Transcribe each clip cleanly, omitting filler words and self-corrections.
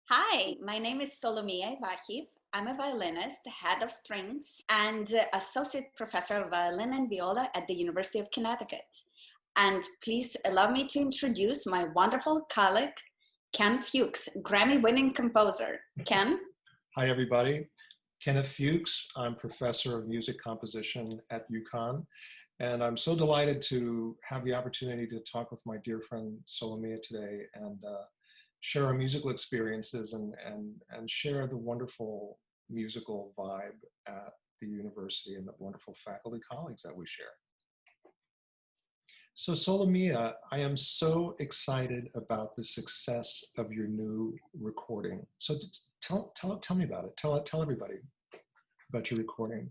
Hi, my name is Solomiya Ivakhiv. I'm a violinist, head of strings, and associate professor of violin and viola at the University of Connecticut. And please allow me to introduce my wonderful colleague, Ken Fuchs, Grammy-winning composer. Ken? Hi, everybody. Kenneth Fuchs. I'm professor of music composition at UConn. And I'm so delighted to have the opportunity to talk with my dear friend Solomiya today and share our musical experiences and share the wonderful musical vibe at the university and the wonderful faculty colleagues that we share. So Solomiya, I am so excited about the success of your new recording. So tell me about it. Tell everybody about your recording.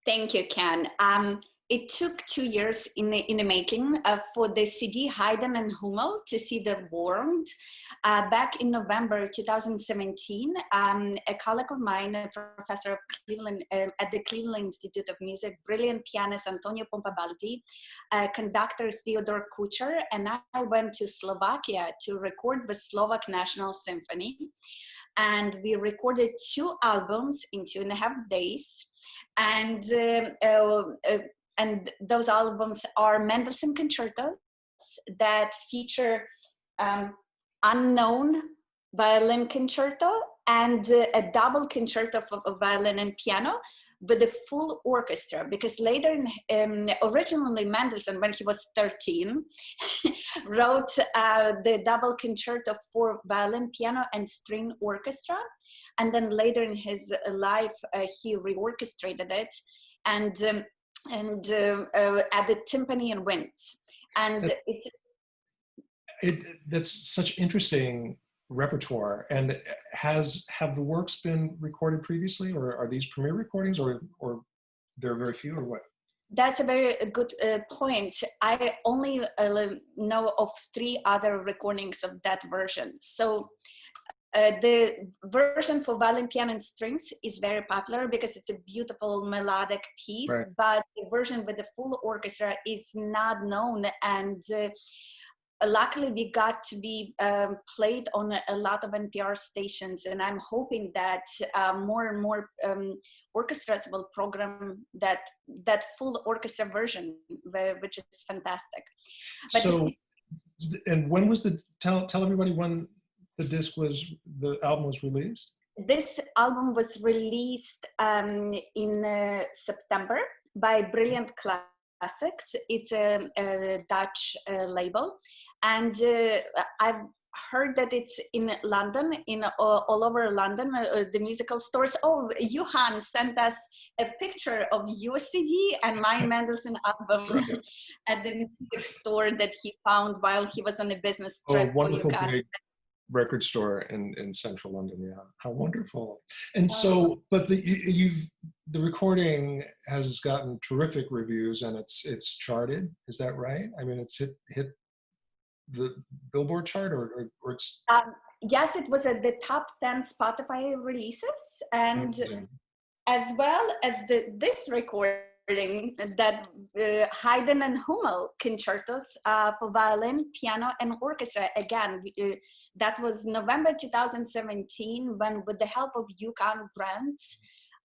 Thank you, Ken. It took 2 years in the making for the CD Haydn and Hummel to see the world. Back in November 2017, a colleague of mine, a professor of Cleveland, at the Cleveland Institute of Music, brilliant pianist Antonio Pompa-Baldi, conductor Theodor Kuchar, and I went to Slovakia to record the Slovak National Symphony. And we recorded 2 albums in 2.5 days. And those albums are Mendelssohn Concertos that feature unknown violin concerto and a double concerto for violin and piano with a full orchestra, because later, originally Mendelssohn, when he was 13, wrote the double concerto for violin, piano, and string orchestra. And then later in his life, he reorchestrated it and added timpani and winds. And that's such interesting repertoire. And have the works been recorded previously, or are these premiere recordings, or there are very few, or what? That's a very good point. I only know of 3 other recordings of that version. So the version for violin, piano, and strings is very popular because it's a beautiful melodic piece, Right. but the version with the full orchestra is not known. And luckily, we got to be played on a lot of NPR stations, and I'm hoping that more and more orchestras will program that full orchestra version, which is fantastic. But so, and when was tell everybody when the album was released? This album was released in September by Brilliant Classics. It's a Dutch label. And I've heard that it's in London, in all over London, the musical stores. Oh, Johan sent us a picture of your CD and my Mendelssohn album at the music store that he found while he was on a business trip. Oh, wonderful big record store in central London. Yeah, how wonderful. And so, but the recording has gotten terrific reviews, and it's charted. Is that right? I mean, it's hit the Billboard chart, or it's yes, it was at the top 10 Spotify releases, and amazing. As well as this recording, that Haydn and Hummel Concertos for violin, piano, and orchestra. Again, that was November 2017, when with the help of UConn grants,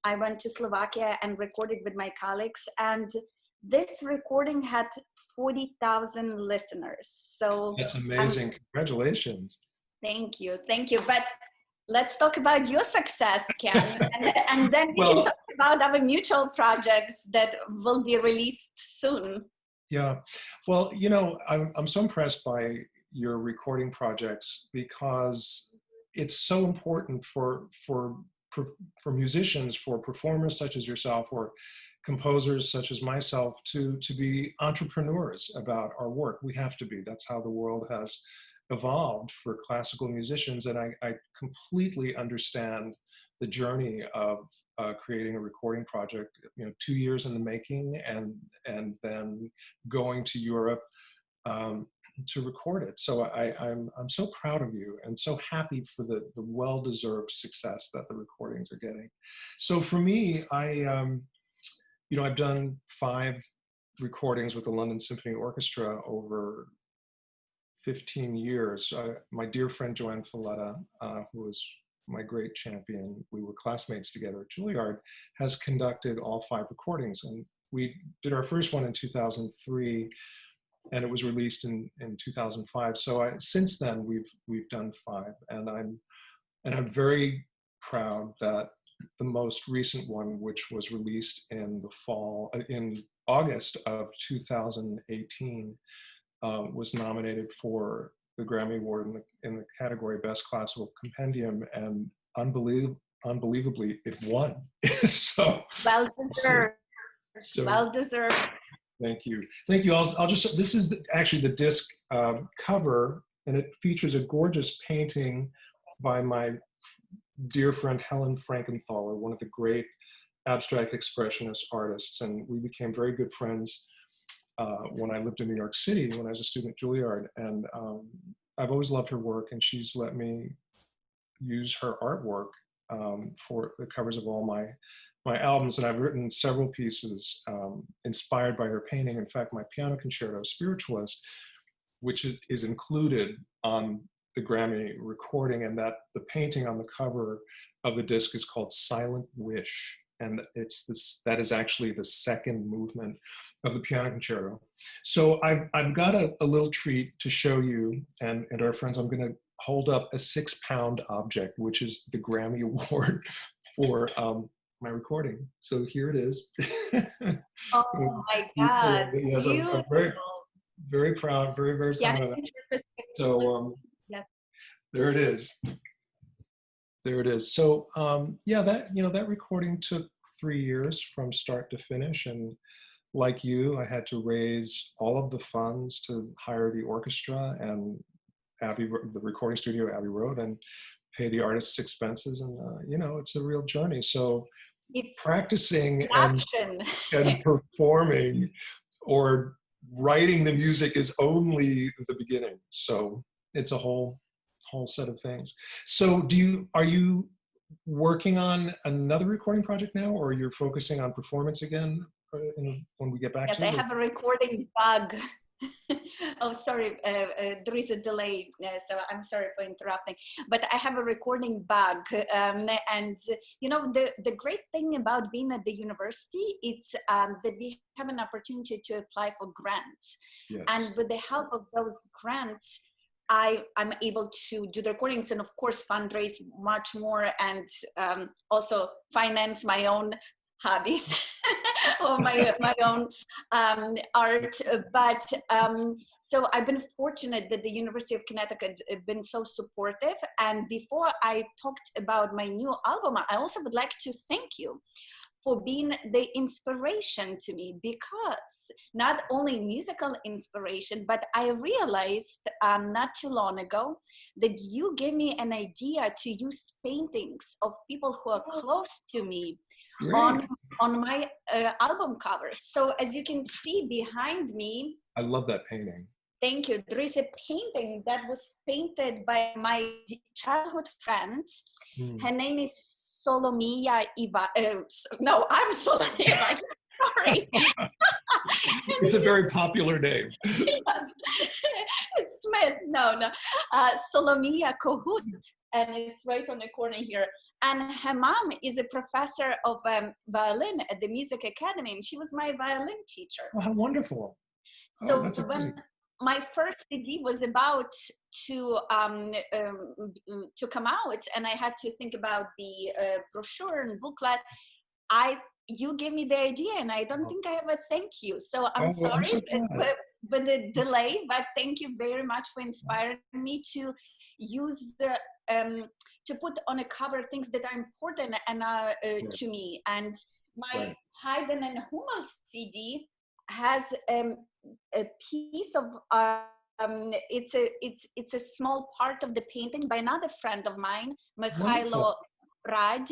I went to Slovakia and recorded with my colleagues, and this recording had 40,000 listeners. So that's amazing. Congratulations. Thank you. But let's talk about your success, Ken, and then we can talk about our mutual projects that will be released soon. Yeah, well, I'm so impressed by your recording projects, because it's so important for musicians, for performers such as yourself, or composers such as myself, to be entrepreneurs about our work. We have to be. That's how the world has evolved for classical musicians, and I completely understand the journey of creating a recording project. 2 years in the making, and then going to Europe to record it. So I'm so proud of you, and so happy for the well-deserved success that the recordings are getting. So for me, I've done 5 recordings with the London Symphony Orchestra over 15 years. My dear friend Joanne Falletta, who was my great champion, we were classmates together at Juilliard, has conducted all 5 recordings. And we did our first one in 2003, and it was released in 2005. So since then, we've done 5. And I'm very proud that the most recent one, which was released in August of 2018, was nominated for the Grammy Award in the category Best Classical Compendium, and unbelievably, it won. so well deserved. So well deserved. Thank you. Thank you. I'll just, this is actually the disc cover, and it features a gorgeous painting by my dear friend Helen Frankenthaler, one of the great abstract expressionist artists. And we became very good friends when I lived in New York City, when I was a student at Juilliard. And I've always loved her work, and she's let me use her artwork for the covers of all my albums. And I've written several pieces inspired by her painting. In fact, my piano concerto, Spiritualist, which is included on the Grammy recording, and that the painting on the cover of the disc is called Silent Wish. And that is actually the second movement of the piano concerto. So I've got a little treat to show you and our friends. I'm going to hold up a 6-pound object, which is the Grammy Award for my recording. So here it is. Oh my God! Yes, I'm very, very proud, very, very proud of that. So yes. There it is. There it is. So yeah, that recording took 3 years from start to finish, and like you, I had to raise all of the funds to hire the orchestra and the recording studio Abbey Road, and pay the artist's expenses. And it's a real journey. So it's practicing and performing or writing the music is only the beginning. So it's a whole set of things. So are you working on another recording project now, or you're focusing on performance again when we get back to it? Yes, I have a recording bug. Oh, sorry, there is a delay, so I'm sorry for interrupting. But I have a recording bug, and the great thing about being at the university, it's that we have an opportunity to apply for grants. Yes. And with the help of those grants, I'm able to do the recordings and, of course, fundraise much more, and also finance my own hobbies or my own art. But so I've been fortunate that the University of Connecticut has been so supportive. And before I talked about my new album, I also would like to thank you for being the inspiration to me, because not only musical inspiration, but I realized not too long ago that you gave me an idea to use paintings of people who are close to me on my album covers. So as you can see behind me, I love that painting. Thank you. There is a painting that was painted by my childhood friend. Her name is Solomiya Ivakhiv. No, I'm Solomiya Ivakhiv. Sorry. It's a very popular name. It's Smith. No. Solomiya Kohut, and it's right on the corner here. And her mom is a professor of violin at the Music Academy, and she was my violin teacher. Oh, how wonderful. So when my first CD was about to come out, and I had to think about the brochure and booklet, you gave me the idea, and I don't think I ever thank you. So I'm sorry for the delay, but thank you very much for inspiring me to use to put on a cover things that are important and to me. And my Haydn and Hummel CD has a piece of it's a small part of the painting by another friend of mine, Mikhailo Raj,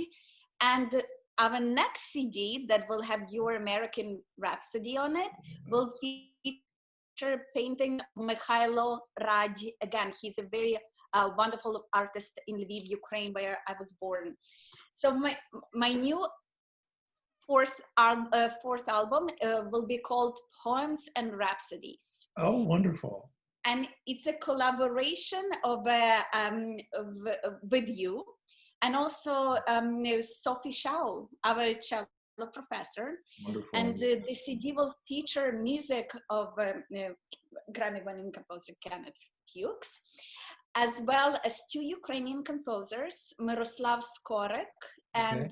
and our next CD that will have Your American Rhapsody on it will feature a painting of Mikhailo Raj. Again, he's a very wonderful artist in Lviv, Ukraine, where I was born. So my new fourth album will be called Poems and Rhapsodies. Oh, wonderful. And it's a collaboration with you, and also Sophie Shaw, our cello professor. Wonderful. And the CD will feature music of Grammy-winning composer Kenneth Fuchs, as well as two Ukrainian composers, Miroslav Skorek and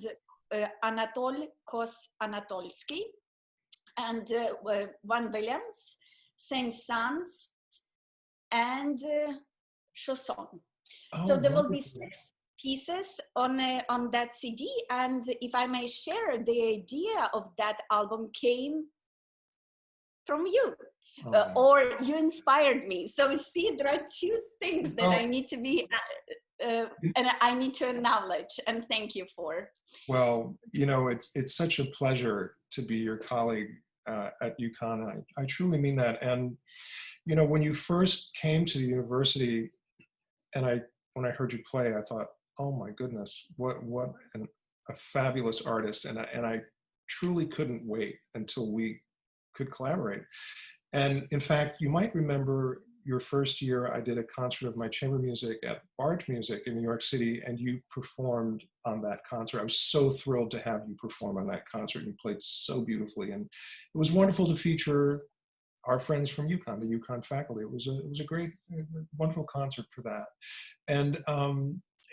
Anatol Kos-Anatolsky, and Van Williams, Saint-Saëns, and Chausson. So there will be 6 pieces on that CD, and if I may share, the idea of that album came from you. Or you inspired me. So see, there are 2 things that I need to be and I need to acknowledge and thank you for. Well, you know, it's such a pleasure to be your colleague at UConn. I truly mean that. And you know, when you first came to the university, and when I heard you play, I thought, oh my goodness, what a fabulous artist. And I truly couldn't wait until we could collaborate. And in fact, you might remember your first year, I did a concert of my chamber music at Barge Music in New York City, and you performed on that concert. I was so thrilled to have you perform on that concert. You played so beautifully, and it was wonderful to feature our friends from UConn, the UConn faculty. It was a great, wonderful concert for that. And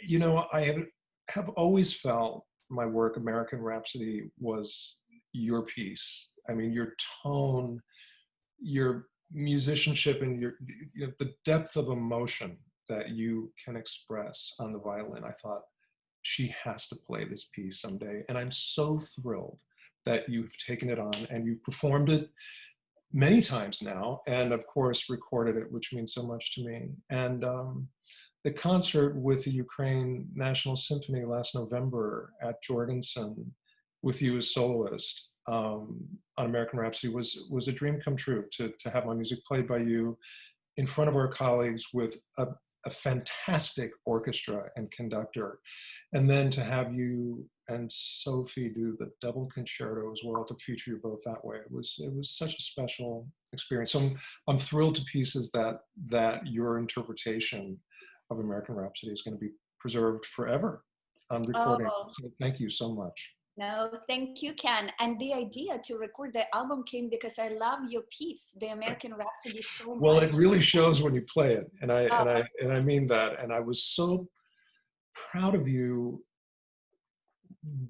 you know, I have always felt my work, American Rhapsody, was your piece. I mean, your tone, your musicianship, and the depth of emotion that you can express on the violin. I thought, she has to play this piece someday. And I'm so thrilled that you've taken it on and you've performed it many times now, and of course recorded it, which means so much to me. And the concert with the Ukrainian National Symphony last November at Jorgensen with you as soloist on American Rhapsody was a dream come true, to have my music played by you in front of our colleagues with a fantastic orchestra and conductor, and then to have you and Sophie do the double concerto as well, to feature you both that way. It was such a special experience. So I'm thrilled to pieces that your interpretation of American Rhapsody is going to be preserved forever on recording. Oh. So thank you so much. No, thank you, Ken. And the idea to record the album came because I love your piece, the American Rhapsody, so much. Well, it really shows when you play it, and I mean that. And I was so proud of you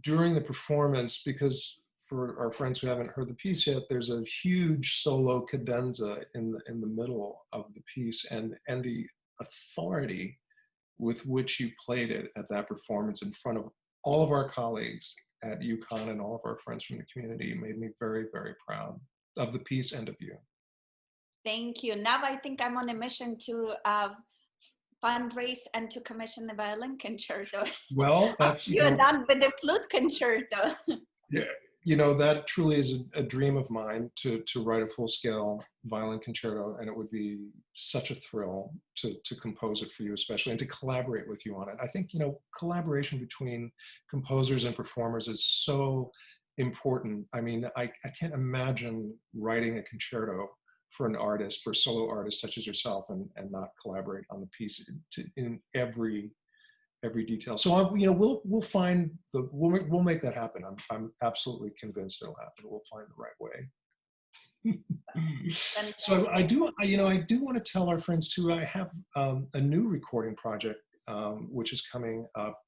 during the performance, because for our friends who haven't heard the piece yet, there's a huge solo cadenza in the middle of the piece, and the authority with which you played it at that performance in front of all of our colleagues at UConn and all of our friends from the community made me very, very proud of the piece and of you. Thank you. Now I think I'm on a mission to fundraise and to commission the violin concerto. Well, that's, you're done with the flute concerto. Yeah, you know, that truly is a dream of mine, to write a full-scale violin concerto, and it would be such a thrill to compose it for you especially, and to collaborate with you on it. I think, you know, collaboration between composers and performers is so important. I mean, I can't imagine writing a concerto for an artist, for a solo artist such as yourself, and not collaborate on the piece in every detail. So you know, we'll make that happen. I'm absolutely convinced it'll happen. We'll find the right way. So I do want to tell our friends too, I have a new recording project which is coming up.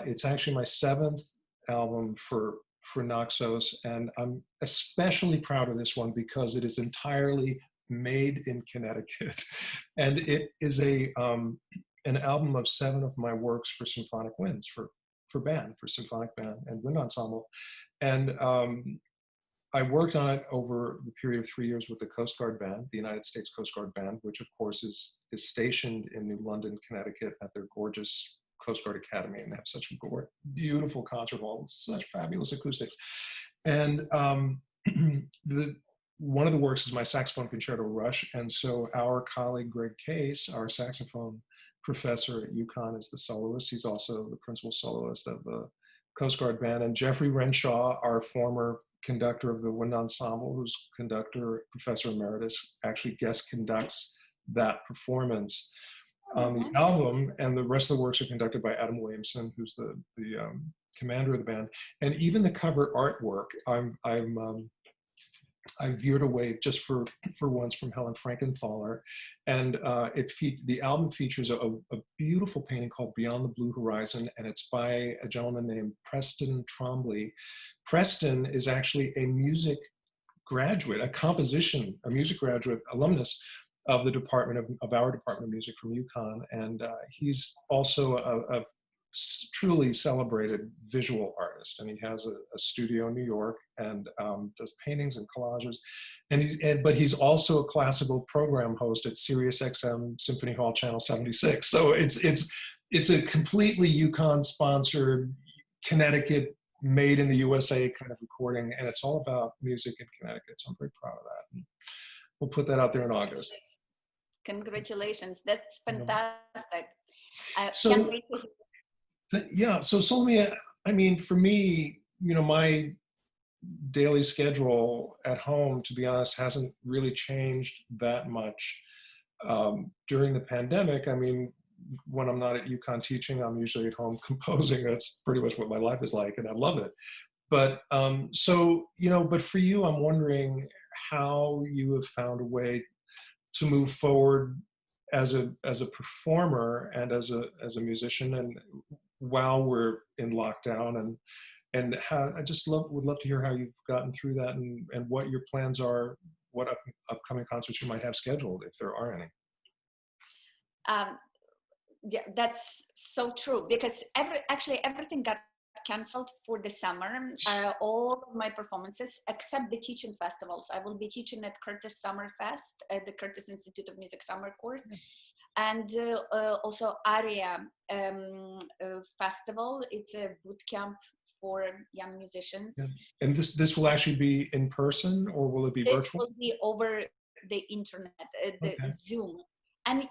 It's actually my 7th album for Naxos, and I'm especially proud of this one because it is entirely made in Connecticut, and it is an album of 7 of my works for symphonic winds, for symphonic band and wind ensemble. And I worked on it over the period of 3 years with the Coast Guard Band, the United States Coast Guard Band, which of course is stationed in New London, Connecticut at their gorgeous Coast Guard Academy, and they have such a beautiful concert hall with such fabulous acoustics. And one of the works is my saxophone concerto Rush, and so our colleague Greg Case, our saxophone professor at UConn, is the soloist. He's also the principal soloist of the Coast Guard Band. And Jeffrey Renshaw, our former conductor of the wind ensemble, who's conductor, professor emeritus, actually guest conducts that performance on the nice. album, and the rest of the works are conducted by Adam Williamson, who's the commander of the band. And even the cover artwork, I veered away just for once from Helen Frankenthaler, and the album features a beautiful painting called Beyond the Blue Horizon, and it's by a gentleman named Preston Trombley. Preston is actually a music graduate, a music graduate, alumnus of the our Department of Music from UConn, and he's also a truly celebrated visual artist, and he has a studio in New York and does paintings and collages, but he's also a classical program host at Sirius XM Symphony Hall Channel 76. So it's a completely UConn sponsored, Connecticut made in the USA kind of recording, and it's all about music in Connecticut. So I'm very proud of that. And we'll put that out there in August. Congratulations, that's fantastic. So Solomiya, I mean, for me, my daily schedule at home, to be honest, hasn't really changed that much during the pandemic. I mean, when I'm not at UConn teaching, I'm usually at home composing. That's pretty much what my life is like, and I love it. But but for you, I'm wondering how you have found a way to move forward as a performer and as a musician, and while we're in lockdown, and how would love to hear how you've gotten through that, and what your plans are, what upcoming concerts you might have scheduled, if there are any. Yeah, that's so true, because everything got canceled for the summer. All of my performances, except the teaching festivals. I will be teaching at Curtis Summer Fest at the Curtis Institute of Music Summer Course, and also ARIA Festival. It's a boot camp for young musicians. Yeah. And this will actually be in person, or will it be virtual? It will be over the internet, Zoom. And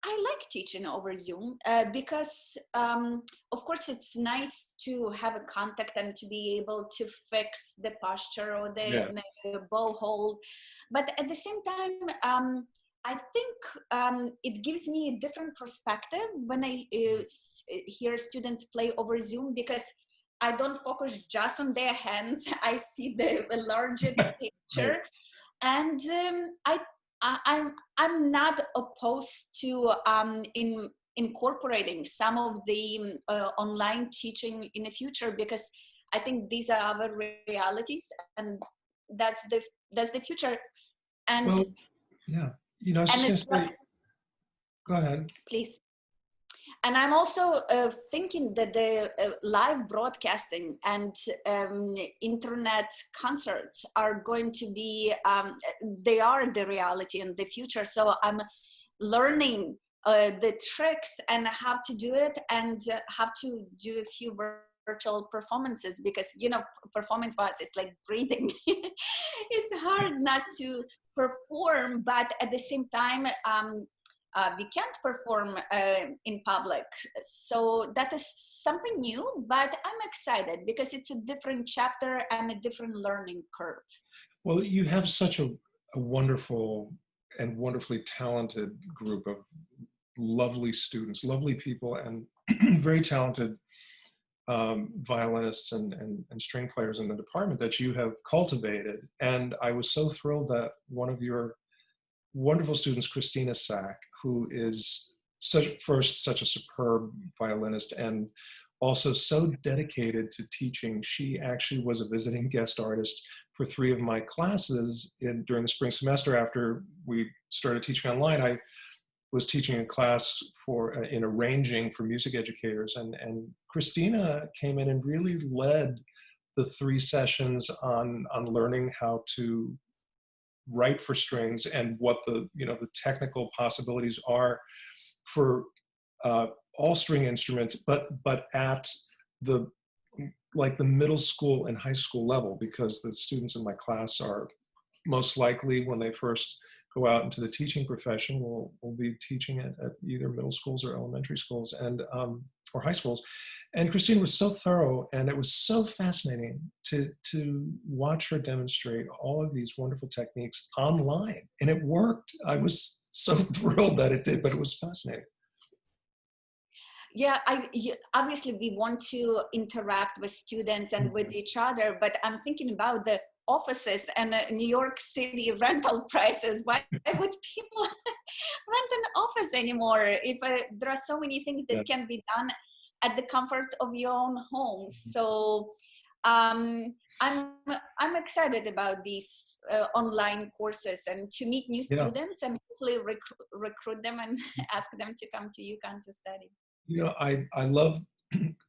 I like teaching over Zoom because, of course, it's nice to have a contact and to be able to fix the posture or the bow hold. But at the same time, I think it gives me a different perspective when I hear students play over Zoom, because I don't focus just on their hands. I see the larger picture. And I'm not opposed to incorporating some of the online teaching in the future, because I think these are our realities, and that's the future. And I was just going to say, go ahead, please. And I'm also thinking that the live broadcasting and internet concerts are going to be, they are the reality in the future. So I'm learning the tricks and how to do it, and how to do a few virtual performances, because, performing for us, it's like breathing. It's hard not to perform, but at the same time, we can't perform in public. So that is something new, but I'm excited because it's a different chapter and a different learning curve. Well, you have such a wonderful and wonderfully talented group of lovely students, lovely people, and very talented violinists and string players in the department that you have cultivated. And I was so thrilled that one of your wonderful students, Christina Sack, who is such a superb violinist and also so dedicated to teaching. She actually was a visiting guest artist for 3 of my classes during the spring semester. After we started teaching online, I was teaching a class in arranging for music educators, and Christina came in and really led the 3 sessions on learning how to write for strings and what the technical possibilities are for all string instruments, but at the middle school and high school level, because the students in my class are most likely, when they first go out into the teaching profession, we'll be teaching at either middle schools or elementary schools and or high schools. And Christine was so thorough, and it was so fascinating to watch her demonstrate all of these wonderful techniques online. And it worked. I was so thrilled that it did, but it was fascinating. Yeah, obviously we want to interact with students and with each other, but I'm thinking about the offices and New York City rental prices. Why would people rent an office anymore if there are so many things that can be done at the comfort of your own homes? So I'm excited about these online courses and to meet new students and hopefully recruit them and ask them to come to UConn to study. You know, I love,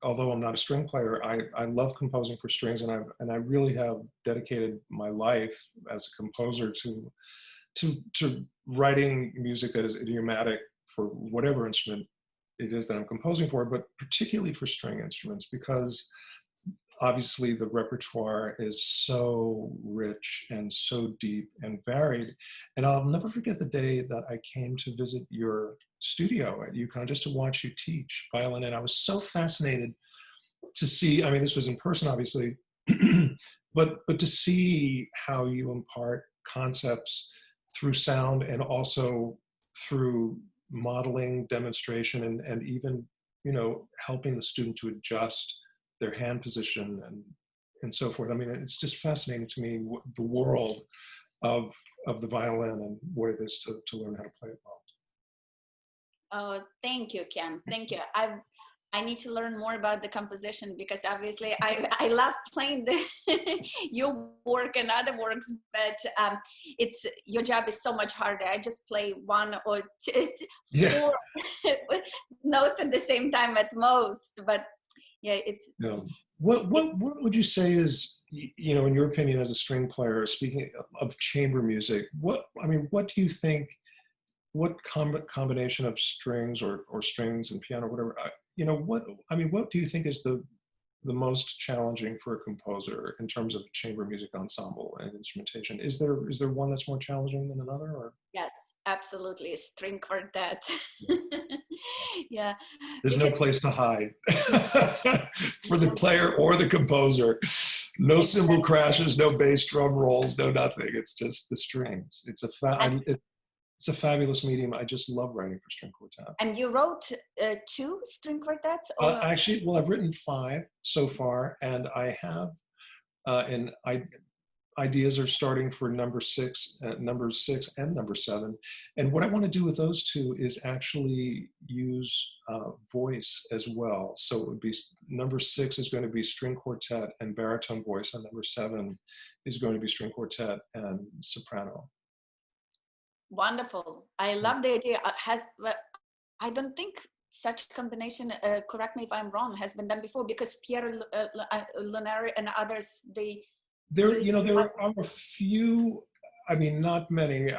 although I'm not a string player, I love composing for strings, and I really have dedicated my life as a composer to writing music that is idiomatic for whatever instrument it is that I'm composing for, but particularly for string instruments, because obviously the repertoire is so rich and so deep and varied. And I'll never forget the day that I came to visit your studio at UConn just to watch you teach violin. And I was so fascinated to see, I mean, this was in person, obviously, but to see how you impart concepts through sound and also through modeling, demonstration, and even, you know, helping the student to adjust their hand position and so forth. I mean, it's just fascinating to me, the world of the violin and what it is to learn how to play it well. Oh, thank you, Ken. Thank you. I need to learn more about the composition, because obviously I love playing your work and other works, but your job is so much harder. I just play one or four notes at the same time at most, but yeah, it's. No. What would you say is, you know, in your opinion as a string player, speaking of chamber music, what do you think, what combination of strings or strings and piano, whatever, you know, what do you think is the most challenging for a composer in terms of chamber music ensemble and instrumentation? Is there one that's more challenging than another, or? Yes, absolutely. String quartet. Yeah. There's no place to hide for the player or the composer. No cymbal crashes, no bass drum rolls, no nothing. It's just the strings. It's a fabulous medium. I just love writing for string quartet. And you wrote 2 string quartets? Actually, well, I've written 5 so far, and I have, ideas are starting for number 6 and number 7. And what I want to do with those 2 is actually use voice as well. So it would be, number 6 is going to be string quartet and baritone voice, and number 7 is going to be string quartet and soprano. Wonderful. I love the idea. I don't think such combination, correct me if I'm wrong, has been done before, because Pierre Lunari and others, there are a few, I mean, not many.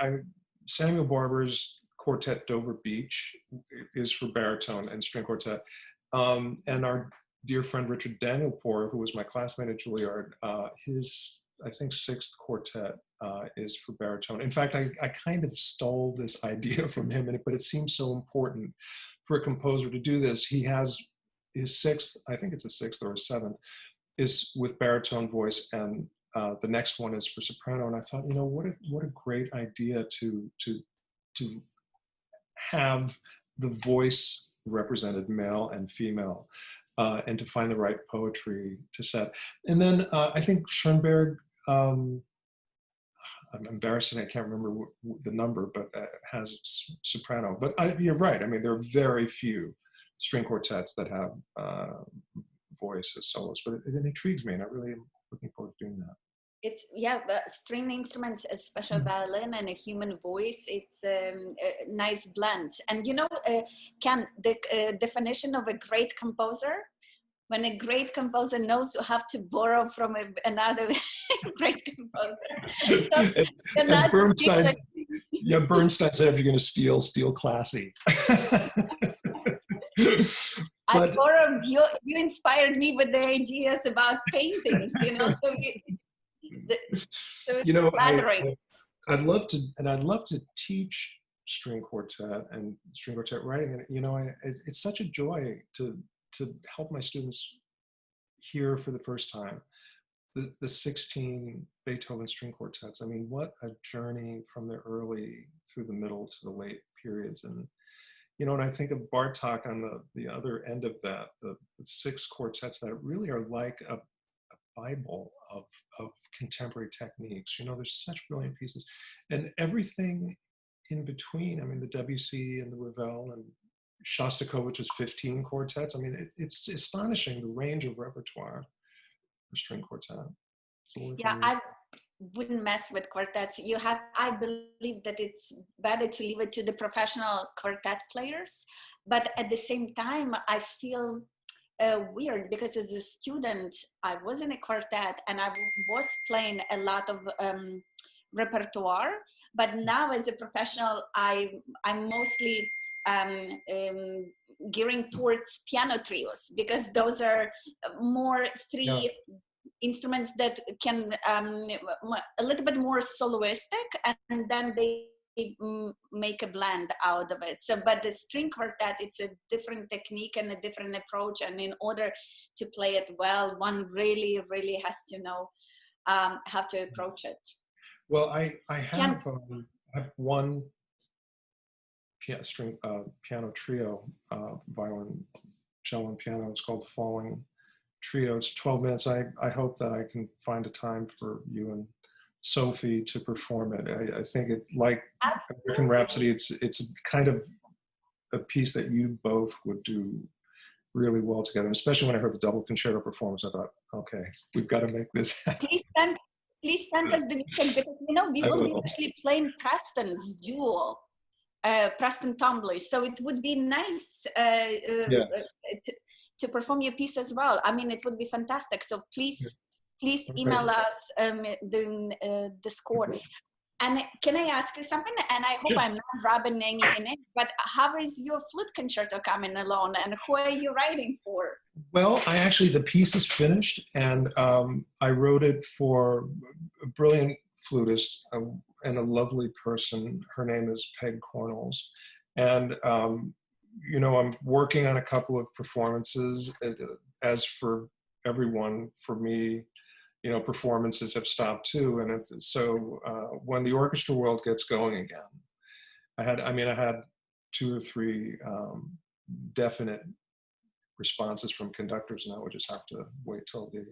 Samuel Barber's Quartet Dover Beach is for baritone and string quartet. And our dear friend Richard Danielpour, who was my classmate at Juilliard, his, I think, 6th quartet is for baritone. In fact, I kind of stole this idea from him, but it seems so important for a composer to do this. He has his 6th, I think it's a 6th or a 7th, is with baritone voice, and the next one is for soprano. And I thought, you know, what a great idea to have the voice represented, male and female, and to find the right poetry to set. And then I think Schoenberg, I'm embarrassed I can't remember the number, but has soprano. But you're right. I mean, there are very few string quartets that have voice as solos, but it intrigues me, and I really am looking forward to doing that. It's, string instruments, a special violin and a human voice, it's a nice blend. And you know, Ken, the definition of a great composer, when a great composer knows you have to borrow from another great composer. So, as Bernstein said, if you're going to steal classy. I borrowed, you inspired me with the ideas about paintings, you know, so it's you know, I'd love to teach string quartet and string quartet writing. And, you know, it's such a joy to help my students hear for the first time the 16 Beethoven string quartets. I mean, what a journey from the early through the middle to the late periods. And, you know, and I think of Bartók on the other end of that, the 6 quartets that really are like a Bible of contemporary techniques. You know, there's such brilliant pieces. And everything in between, I mean, the WC and the Ravel and Shostakovich's 15 quartets. I mean, it's astonishing, the range of repertoire for string quartet. Yeah, I wouldn't mess with quartets. I believe that it's better to leave it to the professional quartet players. But at the same time, I feel weird because as a student, I was in a quartet and I was playing a lot of repertoire. But now as a professional, I'm mostly gearing towards piano trios, because those are more three instruments that can a little bit more soloistic, and then they make a blend out of it. So, but the string quartet, it's a different technique and a different approach, and in order to play it well, one really has to know how to approach it. Well, I have one piano trio, violin, cello, and piano. It's called Falling Trio. It's 12 minutes. I hope that I can find a time for you and Sophie to perform it. I think it, like American Rhapsody, it's kind of a piece that you both would do really well together. And especially when I heard the double concerto performance, I thought, okay, we've got to make this happen. Please send us the music, because you know we will be actually playing Preston's duo, Preston Tomley. So it would be nice to perform your piece as well. I mean, it would be fantastic. So please email us the score. And can I ask you something? And I hope I'm not rubbing any in it, but how is your flute concerto coming along, and who are you writing for? Well, the piece is finished, and I wrote it for a brilliant flutist and a lovely person. Her name is Peg Cornels. And, you know, I'm working on a couple of performances. As for everyone, for me, you know, performances have stopped too. And so when the orchestra world gets going again, I had 2 or 3 definite responses from conductors, and I would just have to wait till the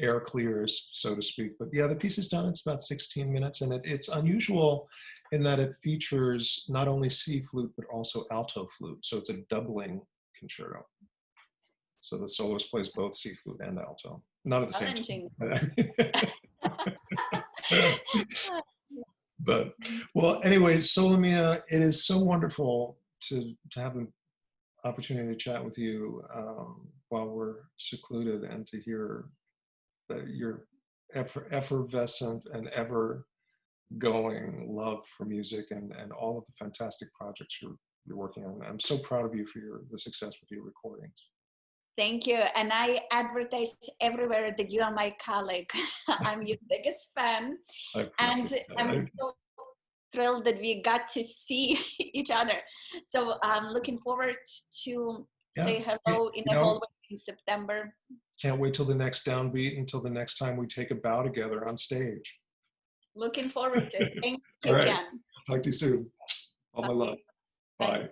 air clears, so to speak. But yeah, the piece is done. It's about 16 minutes, and it's unusual in that it features not only C flute, but also alto flute. So it's a doubling concerto. So the soloist plays both C flute and alto. Not at the same time. But, well, anyways, Solomiya, it is so wonderful to have an opportunity to chat with you while we're secluded, and to hear that your effervescent and ever-going love for music and all of the fantastic projects you're working on. I'm so proud of you for the success with your recordings. Thank you. And I advertise everywhere that you are my colleague. I'm your biggest fan. And I'm so thrilled that we got to see each other. So I'm looking forward to say hello in the hallway in September. Can't wait till the next downbeat, until the next time we take a bow together on stage. Looking forward to it. Thank you, All right. Ken. Talk to you soon. All my love. Bye.